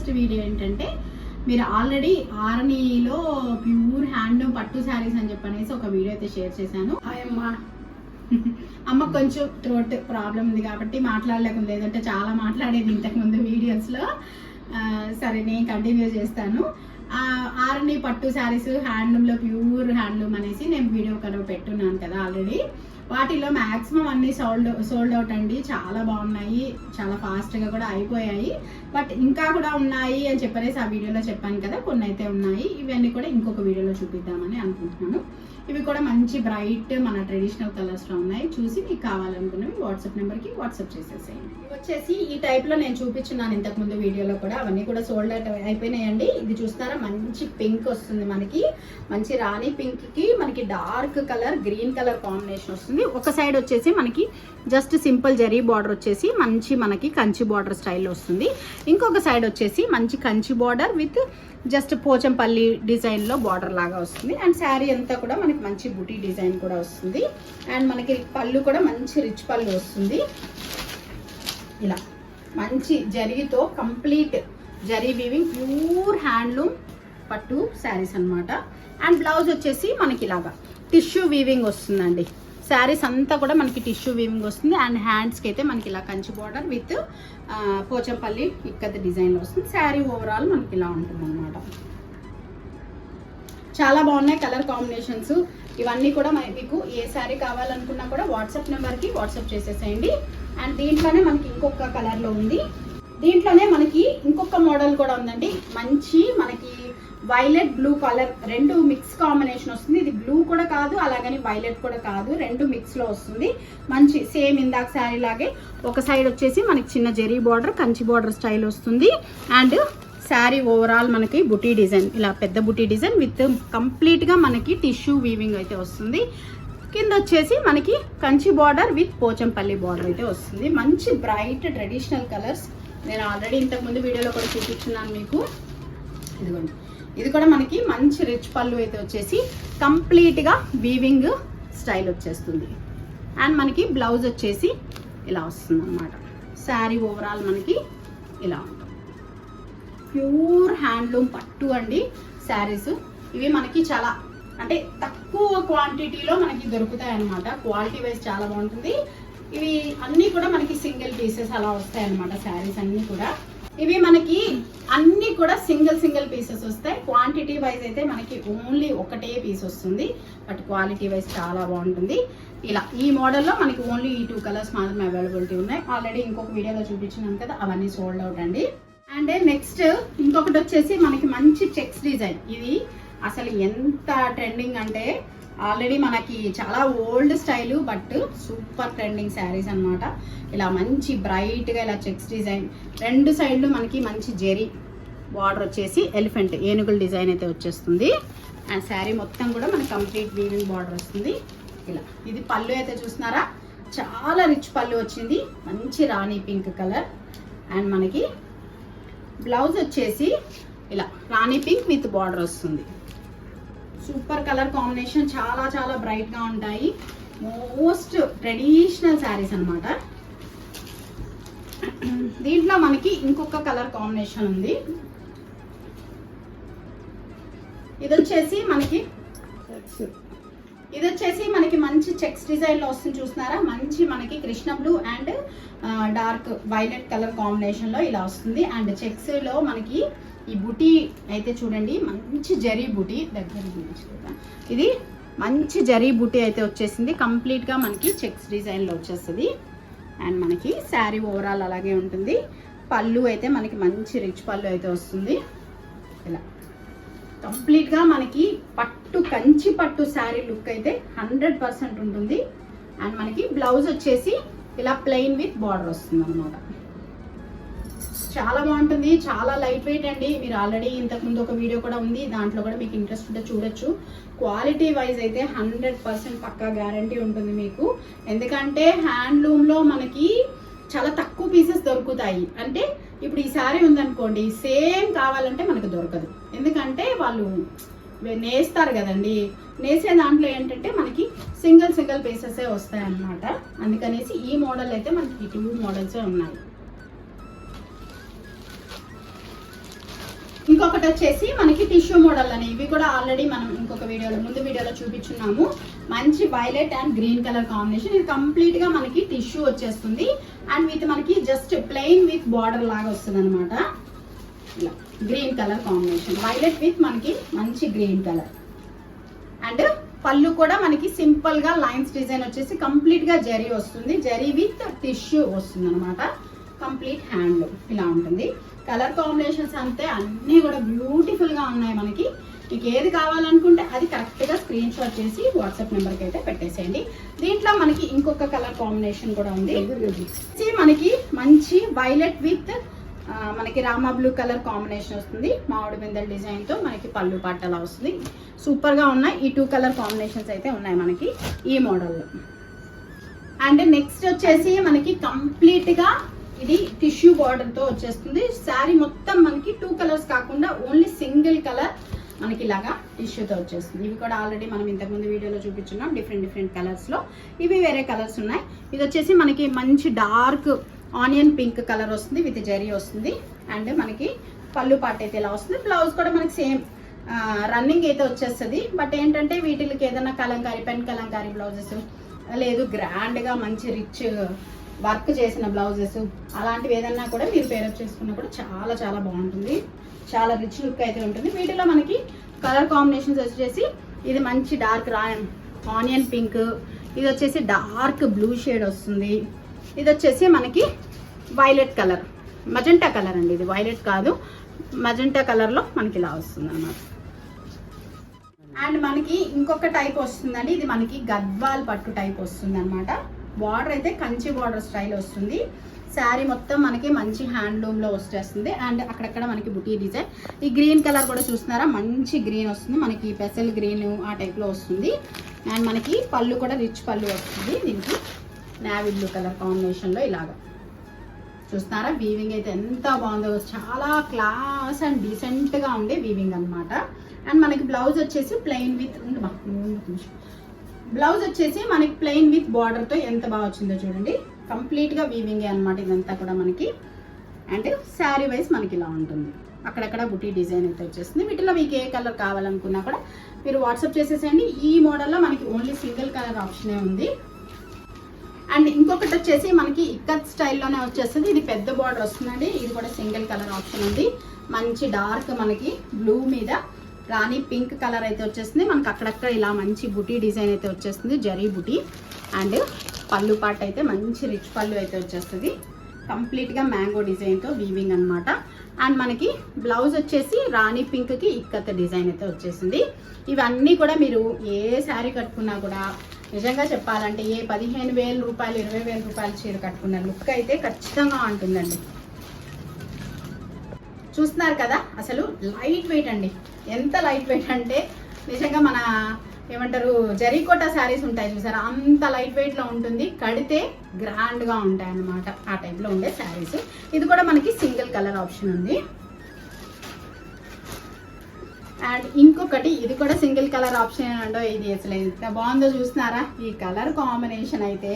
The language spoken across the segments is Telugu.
ఫస్ట్ వీడియో ఏంటంటే మీరు ఆల్రెడీ ఆరణిలో ప్యూర్ హ్యాండ్ పట్టు శారీస్ అని చెప్పనేసి ఒక వీడియో అయితే షేర్ చేశాను. అమ్మ కొంచెం థ్రోట్ ప్రాబ్లం ఉంది కాబట్టి మాట్లాడలేకుండా, లేదంటే చాలా మాట్లాడేది ఇంతకుముందు వీడియోస్లో. సరే నేను కంటిన్యూ చేస్తాను. ఆరణి పట్టు శారీస్ హ్యాండ్లూమ్లో ప్యూర్ హ్యాండ్లూమ్ అనేసి నేను వీడియో కనుక పెట్టున్నాను కదా ఆల్రెడీ. వాటిలో మ్యాక్సిమం అన్ని సోల్డ్ అవుట్ అండి. చాలా బాగున్నాయి, చాలా ఫాస్ట్గా కూడా అయిపోయాయి. బట్ ఇంకా కూడా ఉన్నాయి అని చెప్పనేసి ఆ వీడియోలో చెప్పాను కదా, కొన్ని అయితే ఉన్నాయి. ఇవన్నీ కూడా ఇంకొక వీడియోలో చూపిద్దామని అనుకుంటున్నాను. ఇవి కూడా మంచి బ్రైట్ మన ట్రెడిషనల్ కలర్స్లో ఉన్నాయి. చూసి మీకు కావాలనుకున్నవి వాట్సాప్ నెంబర్కి వాట్సాప్ చేసేసేయండి. వచ్చేసి ఈ టైప్లో నేను చూపించున్నాను ఇంతకుముందు వీడియోలో కూడా, అవన్నీ కూడా సోల్డ్ అవుట్ అయిపోయినాయండి. ఇది చూస్తారా, మంచి పింక్ వస్తుంది మనకి, మంచి రాణి పింక్కి మనకి dark colour green colour combination వస్తుంది. ఒక సైడ్ వచ్చేసి మనకి జస్ట్ సింపుల్ జరీ బార్డర్ వచ్చేసి మంచి మనకి కంచి బార్డర్ స్టైల్లో వస్తుంది. ఇంకొక సైడ్ వచ్చేసి మంచి Kanchi border with just Pochampalli డిజైన్లో బార్డర్ లాగా వస్తుంది. అండ్ శారీ అంతా కూడా మనకి మంచి బుటీ డిజైన్ కూడా వస్తుంది. అండ్ మనకి పళ్ళు కూడా మంచి రిచ్ పళ్ళు వస్తుంది. ఇలా మంచి జరీతో complete zari weaving pure handloom పట్టు శారీస్ అనమాట. అండ్ బ్లౌజ్ వచ్చేసి మనకి ఇలాగా టిష్యూ వీవింగ్ వస్తుందండి. శారీస్ అంతా కూడా మనకి టిష్యూ వీవింగ్ వస్తుంది. అండ్ హ్యాండ్స్కి అయితే మనకి ఇలా కంచి బార్డర్ విత్ పోచంపల్లి ఇక్కత డిజైన్లో వస్తుంది. శారీ ఓవరాల్ మనకి ఇలా ఉంటుంది అనమాట. చాలా బాగున్నాయి కలర్ కాంబినేషన్స్. ఇవన్నీ కూడా మీకు ఏ శారీ కావాలనుకున్నా కూడా వాట్సాప్ నెంబర్కి వాట్సాప్ చేసేసేయండి. అండ్ దీంట్లోనే మనకి ఇంకొక కలర్లో ఉంది. దీంట్లోనే మనకి ఇంకొక మోడల్ కూడా ఉందండి. మంచి మనకి వైలెట్ బ్లూ కలర్ రెండు మిక్స్ కాంబినేషన్ వస్తుంది. ఇది బ్లూ కూడా కాదు, అలాగని వైలెట్ కూడా కాదు, రెండు మిక్స్లో వస్తుంది. మంచి సేమ్ ఇందాక శారీ లాగే ఒక సైడ్ వచ్చేసి మనకి చిన్న zari border Kanchi border style వస్తుంది. అండ్ శారీ ఓవరాల్ మనకి బుటీ డిజైన్, ఇలా పెద్ద బుటీ డిజైన్ విత్ కంప్లీట్గా మనకి టిష్యూ వీవింగ్ అయితే వస్తుంది. కింద వచ్చేసి మనకి Kanchi border with Pochampalli border అయితే వస్తుంది. మంచి బ్రైట్ ట్రెడిషనల్ కలర్స్. నేను ఆల్రెడీ ఇంతకుముందు వీడియోలో కూడా చూపించున్నాను మీకు. ఇదిగోండి, ఇది కూడా మనకి మంచి రిచ్ పళ్ళు అయితే వచ్చేసి కంప్లీట్గా వీవింగ్ స్టైల్ వచ్చేస్తుంది. అండ్ మనకి బ్లౌజ్ వచ్చేసి ఇలా వస్తుంది అన్నమాట. శారీ ఓవరాల్ మనకి ఇలా ఉంటుంది. ప్యూర్ హ్యాండ్లూమ్ పట్టు అండి శారీస్. ఇవి మనకి చాలా అంటే తక్కువ క్వాంటిటీలో మనకి దొరుకుతాయి అన్నమాట. క్వాలిటీ వైజ్ చాలా బాగుంటుంది. ఇవి అన్నీ కూడా మనకి సింగిల్ పీసెస్ అలా వస్తాయి అన్నమాట. శారీస్ అన్నీ కూడా ఇవి మనకి అన్నీ కూడా సింగిల్ పీసెస్ వస్తాయి. క్వాంటిటీ వైజ్ అయితే మనకి ఓన్లీ ఒకటే పీస్ వస్తుంది. బట్ క్వాలిటీ వైజ్ చాలా బాగుంటుంది. ఇలా ఈ మోడల్లో మనకి ఓన్లీ ఈ 2 కలర్స్ మాత్రమే అవైలబిలిటీ ఉన్నాయి. ఆల్రెడీ ఇంకొక వీడియోలో చూపించినాను కదా, అవన్నీ సోల్డ్ అవుట్ అండి. అండ్ నెక్స్ట్ ఇంకొకటి వచ్చేసి మనకి మంచి చెక్స్ డిజైన్. ఇది అసలు ఎంత ట్రెండింగ్ అంటే ఆల్రెడీ మనకి చాలా old style but super trending saris అనమాట. ఇలా మంచి బ్రైట్గా ఇలా చెక్స్ డిజైన్, రెండు సైడ్లు మనకి మంచి జెరీ బార్డర్ వచ్చేసి ఎలిఫెంట్ ఏనుగుల డిజైన్ అయితే వచ్చేస్తుంది. అండ్ శారీ మొత్తం కూడా మనకి కంప్లీట్ వీవింగ్ బార్డర్ వస్తుంది. ఇలా ఇది పళ్ళు అయితే చూస్తున్నారా, చాలా రిచ్ పళ్ళు వచ్చింది, మంచి రాణి పింక్ కలర్. అండ్ మనకి బ్లౌజ్ వచ్చేసి ఇలా రాణి పింక్ విత్ బార్డర్ వస్తుంది. సూపర్ కలర్ కాంబినేషన్, చాలా చాలా బ్రైట్గా ఉంటాయి. మోస్ట్ ట్రెడిషనల్ శారీస్ అనమాట. దీంట్లో మనకి ఇంకొక కలర్ కాంబినేషన్ ఉంది. ఇది వచ్చేసి మనకి మంచి చెక్స్ డిజైన్లో వస్తుంది. చూస్తున్నారా, మంచి మనకి Krishna blue and dark violet colour కాంబినేషన్లో ఇలా వస్తుంది. అండ్ చెక్స్లో మనకి ఈ బుటీ అయితే చూడండి, మంచి జరీ బుటీ దగ్గర ఇది మంచి జరీ బుటీ అయితే వచ్చేసింది. కంప్లీట్గా మనకి చెక్స్ డిజైన్లో వచ్చేస్తుంది. అండ్ మనకి శారీ ఓవరాల్ అలాగే ఉంటుంది. పళ్ళు అయితే మనకి మంచి రిచ్ పళ్ళు అయితే వస్తుంది. ఇలా కంప్లీట్గా మనకి పట్టు కంచి పట్టు శారీ లుక్ అయితే 100% ఉంటుంది. అండ్ మనకి బ్లౌజ్ వచ్చేసి ఇలా ప్లెయిన్ విత్ బార్డర్ వస్తుంది అన్నమాట. చాలా బాగుంటుంది, చాలా లైట్ వెయిట్ అండి. మీరు ఆల్రెడీ ఇంతకుముందు ఒక వీడియో కూడా ఉంది, దాంట్లో కూడా మీకు ఇంట్రెస్ట్ ఉంటే చూడొచ్చు. క్వాలిటీ వైజ్ అయితే 100% పక్కా గ్యారంటీ ఉంటుంది మీకు. ఎందుకంటే హ్యాండ్లూమ్లో మనకి చాలా తక్కువ పీసెస్ దొరుకుతాయి. అంటే ఇప్పుడు ఈ శారీ ఉందనుకోండి, సేమ్ కావాలంటే మనకు దొరకదు. ఎందుకంటే వాళ్ళు నేస్తారు కదండి, నేసే దాంట్లో ఏంటంటే మనకి సింగిల్ పీసెసే వస్తాయి అన్నమాట. అందుకనేసి ఈ మోడల్ అయితే మనకి 2 మోడల్సే ఉన్నాయి. ఇంకొకటి వచ్చేసి మనకి టిష్యూ మోడల్ అని, ఇవి కూడా ఆల్రెడీ మనం ఇంకొక ముందు వీడియోలో చూపించున్నాము. మంచి violet and green colour combination. ఇది కంప్లీట్ గా మనకి టిష్యూ వచ్చేస్తుంది అండ్ విత్ మనకి జస్ట్ ప్లెయిన్ విత్ బార్డర్ లాగా వస్తుంది అనమాట. ఇలా green colour combination, violet with మనకి మంచి గ్రీన్ కలర్. అండ్ పళ్ళు కూడా మనకి సింపుల్ గా లైన్స్ డిజైన్ వచ్చేసి కంప్లీట్ గా జరీ వస్తుంది, జరీ విత్ టిష్యూ వస్తుంది అనమాట. కంప్లీట్ హ్యాండ్ ఇలా ఉంటుంది. కలర్ కాంబినేషన్స్ అంతే అన్నీ కూడా బ్యూటిఫుల్ గా ఉన్నాయి. మనకి మీకు ఏది కావాలనుకుంటే అది కరెక్ట్ గా స్క్రీన్ షాట్ చేసి వాట్సాప్ నెంబర్కి అయితే పెట్టేసేయండి. దీంట్లో మనకి ఇంకొక కలర్ కాంబినేషన్ కూడా ఉంది. మనకి మంచి వైలెట్ విత్ మనకి రామా బ్లూ కలర్ కాంబినేషన్ వస్తుంది. మామిడి బిందెల డిజైన్ తో మనకి పళ్ళు పట్టలా వస్తుంది. సూపర్ గా ఉన్నాయి. ఈ 2 కలర్ కాంబినేషన్స్ అయితే ఉన్నాయి మనకి ఈ మోడల్లో. అండ్ నెక్స్ట్ వచ్చేసి మనకి కంప్లీట్ గా ఇది టిష్యూ బార్డర్ తో వచ్చేస్తుంది. శారీ మొత్తం మనకి 2 కలర్స్ కాకుండా ఓన్లీ సింగిల్ కలర్ మనకి ఇలాగా టిష్యూతో వచ్చేస్తుంది. ఇవి కూడా ఆల్రెడీ మనం ఇంతకుముందు వీడియోలో చూపించున్నాం డిఫరెంట్ కలర్స్ లో. ఇవి వేరే కలర్స్ ఉన్నాయి. ఇది వచ్చేసి మనకి మంచి డార్క్ ఆనియన్ పింక్ కలర్ వస్తుంది విత్ జరీ వస్తుంది. అండ్ మనకి పళ్ళు పాట అయితే ఇలా వస్తుంది. బ్లౌజ్ కూడా మనకి సేమ్ రన్నింగ్ అయితే వచ్చేస్తుంది. బట్ ఏంటంటే వీటికి ఏదైనా కలంకారీ పెన్ కలంకారీ బ్లౌజెస్ లేదు గ్రాండ్ గా మంచి రిచ్ వర్క్ చేసిన బ్లౌజెస్ అలాంటివి ఏదన్నా కూడా మీరు పేరప్ చేసుకున్నా కూడా చాలా చాలా బాగుంటుంది. చాలా రిచ్ లుక్ అయితే ఉంటుంది. వీటిలో మనకి కలర్ కాంబినేషన్స్ వచ్చేసి ఇది మంచి డార్క్ ఆనియన్ పింక్, ఇది వచ్చేసి డార్క్ బ్లూ షేడ్ వస్తుంది. ఇది వచ్చేసి మనకి వైలెట్ కలర్, మజెంటా కలర్ అండి. ఇది వైలెట్ కాదు, మజెంటా కలర్లో మనకి ఇలా వస్తుంది అన్నమాట. అండ్ మనకి ఇంకొక టైప్ వస్తుందండి. ఇది మనకి గద్వాల్ పట్టు టైప్ వస్తుంది అనమాట. బార్డర్ అయితే కంచి బార్డర్ స్టైల్ వస్తుంది. శారీ మొత్తం మనకి మంచి హ్యాండ్లూమ్ లో వచ్చేస్తుంది. అండ్ అక్కడక్కడ మనకి బుటీ డిజైన్. ఈ గ్రీన్ కలర్ కూడా చూస్తున్నారా, మంచి గ్రీన్ వస్తుంది మనకి, పెసల్ గ్రీన్ ఆ టైప్ లో వస్తుంది. అండ్ మనకి పళ్ళు కూడా రిచ్ పళ్ళు వస్తుంది. దీనికి నేవీ బ్లూ కలర్ కాంబినేషన్ లో ఇలాగా చూస్తున్నారా. వీవింగ్ అయితే ఎంత బాగుందో, చాలా క్లాస్ అండ్ డీసెంట్ గా ఉండే వీవింగ్ అనమాట. అండ్ మనకి బ్లౌజ్ వచ్చేసి ప్లెయిన్ విత్ మనకి ప్లెయిన్ విత్ బార్డర్ తో ఎంత బాగా వచ్చిందో చూడండి. కంప్లీట్ గా వీవింగ్ అనమాట ఇదంతా కూడా మనకి. అండ్ శారీ వైజ్ మనకి ఇలా ఉంటుంది. అక్కడక్కడ బుటీ డిజైన్ అయితే వచ్చేస్తుంది. వీటిలో మీకు ఏ కలర్ కావాలనుకున్నా కూడా మీరు వాట్సాప్ చేసేసేయండి. ఈ మోడల్లో మనకి ఓన్లీ సింగిల్ కలర్ ఆప్షనే ఉంది. అండ్ ఇంకొకటి వచ్చేసి మనకి ఇక్కత్ స్టైల్లోనే వచ్చేస్తుంది. ఇది పెద్ద బార్డర్ వస్తుందండి. ఇది కూడా సింగిల్ కలర్ ఆప్షన్ ఉంది. మంచి డార్క్ మనకి బ్లూ మీద రాణి పింక్ కలర్ అయితే వచ్చేస్తుంది. మనకి అక్కడక్కడ ఇలా మంచి బుటీ డిజైన్ అయితే వచ్చేస్తుంది, జరీ బుటీ. అండ్ పళ్ళు పాట అయితే మంచి రిచ్ పళ్ళు అయితే వచ్చేస్తుంది. కంప్లీట్గా మ్యాంగో డిజైన్తో వీవింగ్ అనమాట. అండ్ మనకి బ్లౌజ్ వచ్చేసి రాణి పింక్కి ఇక్కత్ డిజైన్ అయితే వచ్చేసింది. ఇవన్నీ కూడా మీరు ఏ శారీ కట్టుకున్నా కూడా నిజంగా చెప్పాలంటే ఏ 15,000 రూపాయలు 20,000 రూపాయల చీర కట్టుకున్న లుక్ అయితే ఖచ్చితంగా ఉంటుందండి. చూస్తున్నారు కదా, అసలు లైట్ వెయిట్ అండి. ఎంత లైట్ వెయిట్ అంటే నిజంగా మన ఏమంటారు జరీకోట శారీస్ ఉంటాయి చూసారా, అంత లైట్ వెయిట్ లో ఉంటుంది. కడితే గ్రాండ్ గా ఉంటాయి అన్నమాట, ఆ టైప్ లో ఉండే శారీస్. ఇది కూడా మనకి సింగిల్ కలర్ ఆప్షన్ ఉంది. అండ్ ఇంకొకటి ఇది కూడా సింగిల్ కలర్ ఆప్షన్ అండో. ఇది అసలు ఎంత బాగుందో చూస్తున్నారా. ఈ కలర్ కాంబినేషన్ అయితే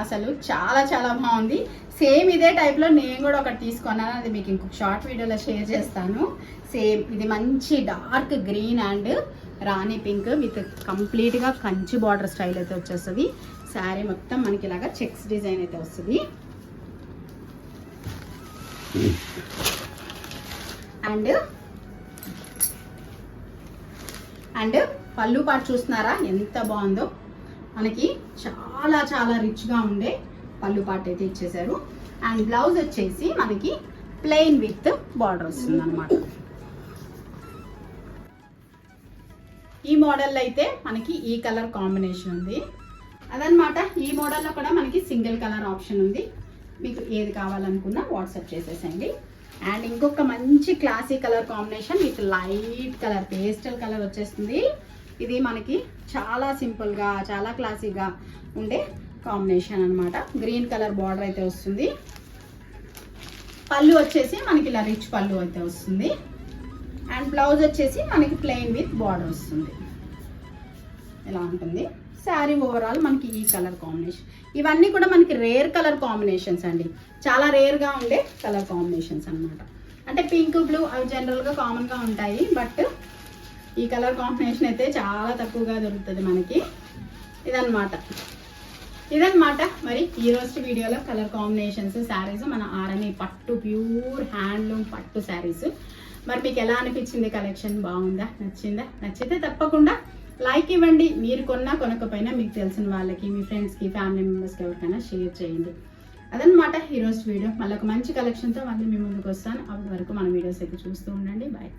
అసలు చాలా చాలా బాగుంది. సేమ్ ఇదే టైప్లో నేను కూడా ఒకటి తీసుకున్నాను, అది మీకు ఇంకొక షార్ట్ వీడియోలో షేర్ చేస్తాను. సేమ్ ఇది మంచి dark green and Rani pink with కంప్లీట్గా కంచి బార్డర్ స్టైల్ అయితే వచ్చేస్తుంది. శారీ మొత్తం మనకి ఇలాగా చెక్స్ డిజైన్ అయితే వస్తుంది. అండ్ పళ్ళు పాటు చూస్తున్నారా ఎంత బాగుందో. మనకి చాలా చాలా రిచ్గా ఉండే పళ్ళు పాటు అయితే ఇచ్చేసారు. అండ్ బ్లౌజ్ వచ్చేసి మనకి ప్లెయిన్ విత్ బార్డర్ వస్తుంది అనమాట. ఈ మోడల్లో అయితే మనకి ఈ కలర్ కాంబినేషన్ ఉంది అదనమాట. ఈ మోడల్లో కూడా మనకి సింగిల్ కలర్ ఆప్షన్ ఉంది. మీకు ఏది కావాలనుకున్నా వాట్సాప్ చేసేసండి. అండ్ ఇంకొక మంచి classy colour combination with light colour pastel colour వచ్చేస్తుంది. ఇది మనకి చాలా సింపుల్గా చాలా క్లాసీగా ఉండే కాంబినేషన్ అనమాట. గ్రీన్ కలర్ బార్డర్ అయితే వస్తుంది. పళ్ళు వచ్చేసి మనకి ఇలా రిచ్ పళ్ళు అయితే వస్తుంది. అండ్ బ్లౌజ్ వచ్చేసి మనకి ప్లెయిన్ విత్ బార్డర్ వస్తుంది. ఇలా ఉంటుంది శారీ. ఓవరాల్ మనకి ఈ కలర్ కాంబినేషన్. ఇవన్నీ కూడా మనకి రేర్ కలర్ కాంబినేషన్స్ అండి, చాలా రేర్గా ఉండే కలర్ కాంబినేషన్స్ అనమాట. అంటే పింక్ బ్లూ అవి జనరల్గా కామన్గా ఉంటాయి, బట్ ఈ కలర్ కాంబినేషన్ అయితే చాలా తక్కువగా దొరుకుతుంది మనకి. ఇదన్నమాట మరి ఈరోజు వీడియోలో కలర్ కాంబినేషన్స్ శారీస్ మన ఆర్ఎంఈ పట్టు ప్యూర్ హ్యాండ్లూమ్ పట్టు శారీస్. మరి మీకు ఎలా అనిపించింది కలెక్షన్? బాగుందా? నచ్చితే తప్పకుండా లైక్ ఇవ్వండి. మీరు కొనకపోయినా మీకు తెలిసిన వాళ్ళకి, మీ ఫ్రెండ్స్కి, ఫ్యామిలీ మెంబర్స్కి ఎవరికైనా షేర్ చేయండి. అదనమాట ఈరోజు వీడియో. మళ్ళీ ఒక మంచి కలెక్షన్తో మళ్ళీ మీ ముందుకు వస్తాను. అప్పటి వరకు మన వీడియోస్ అయితే చూస్తూ ఉండండి. బాయ్.